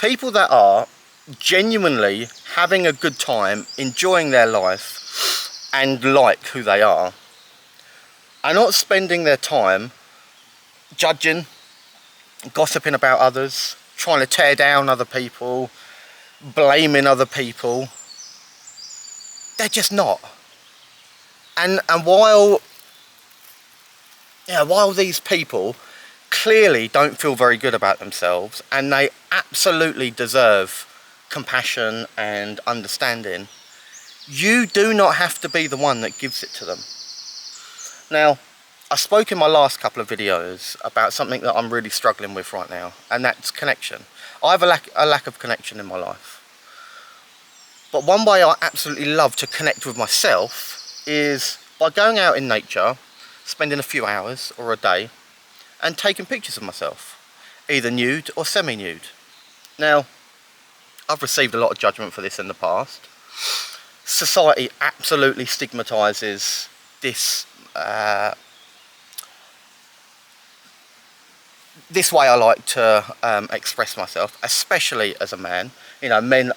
People that are genuinely having a good time, enjoying their life, and like who they are not spending their time judging, gossiping about others, trying to tear down other people, blaming other people. They're just not. And while these people clearly don't feel very good about themselves, and they absolutely deserve compassion and understanding, you do not have to be the one that gives it to them. Now, I spoke in my last couple of videos about something that I'm really struggling with right now, and that's connection. I have a lack of connection in my life. But one way I absolutely love to connect with myself is by going out in nature, spending a few hours or a day, and taking pictures of myself, either nude or semi-nude. Now, I've received a lot of judgment for this in the past. Society absolutely stigmatises this this way I like to express myself, especially as a man. You know, men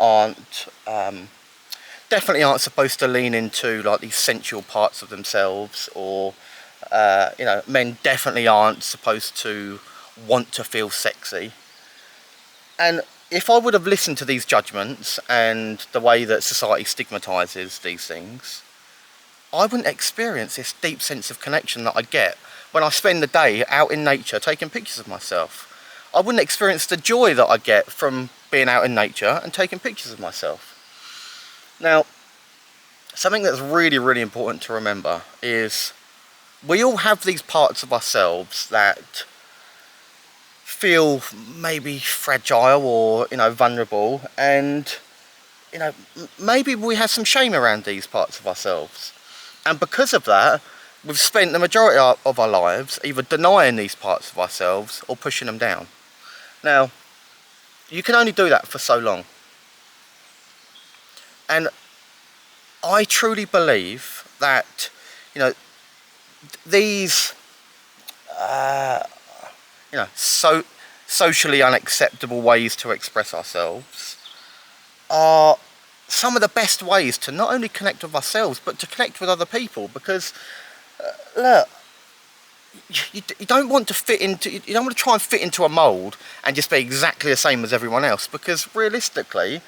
definitely aren't supposed to lean into like these sensual parts of themselves, or you know, men definitely aren't supposed to want to feel sexy. And if I would have listened to these judgments and the way that society stigmatises these things, I wouldn't experience this deep sense of connection that I get when I spend the day out in nature taking pictures of myself. I wouldn't experience the joy that I get from being out in nature and taking pictures of myself. Now, something that's really, really important to remember is we all have these parts of ourselves that feel maybe fragile or, you know, vulnerable, and, you know, maybe we have some shame around these parts of ourselves. And because of that, we've spent the majority of our lives either denying these parts of ourselves or pushing them down. Now, you can only do that for so long. And I truly believe that, you know, these, you know, socially unacceptable ways to express ourselves are some of the best ways to not only connect with ourselves, but to connect with other people. Because, look, you don't want to fit into, you don't want to try and fit into a mould and just be exactly the same as everyone else, because realistically,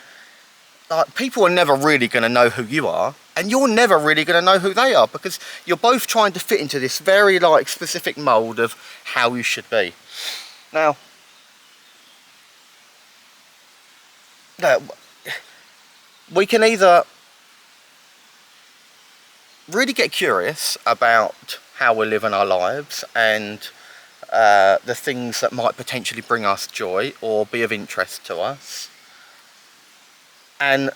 like, people are never really going to know who you are, and you're never really going to know who they are, because you're both trying to fit into this very like specific mould of how you should be. Now, we can either really get curious about how we're living our lives and the things that might potentially bring us joy or be of interest to us, and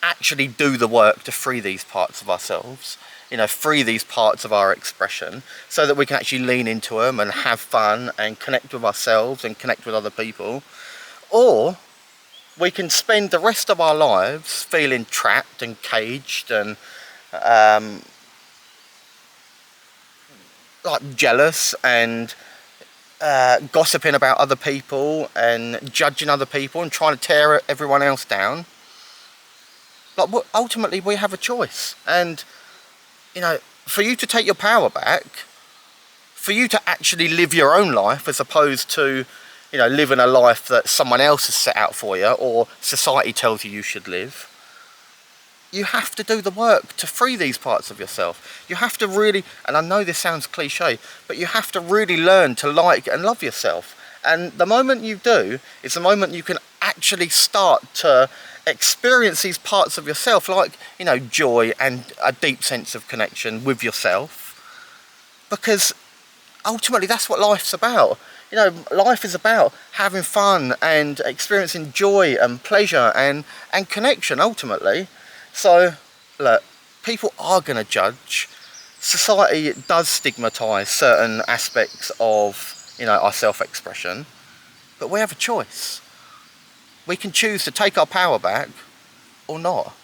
actually do the work to free these parts of ourselves, you know, free these parts of our expression, so that we can actually lean into them and have fun and connect with ourselves and connect with other people. Or we can spend the rest of our lives feeling trapped and caged and like jealous and gossiping about other people and judging other people and trying to tear everyone else down. Like, ultimately we have a choice, and, you know, for you to take your power back, for you to actually live your own life as opposed to, you know, living a life that someone else has set out for you or society tells you should live, you have to do the work to free these parts of yourself. You have to really, and I know this sounds cliche, but you have to really learn to like and love yourself. And the moment you do is the moment you can actually start to experience these parts of yourself, like, you know, joy and a deep sense of connection with yourself. Because ultimately that's what life's about. You know, life is about having fun and experiencing joy and pleasure and connection, ultimately. So, look, people are going to judge. Society does stigmatise certain aspects of, you know, our self-expression, but we have a choice. We can choose to take our power back or not.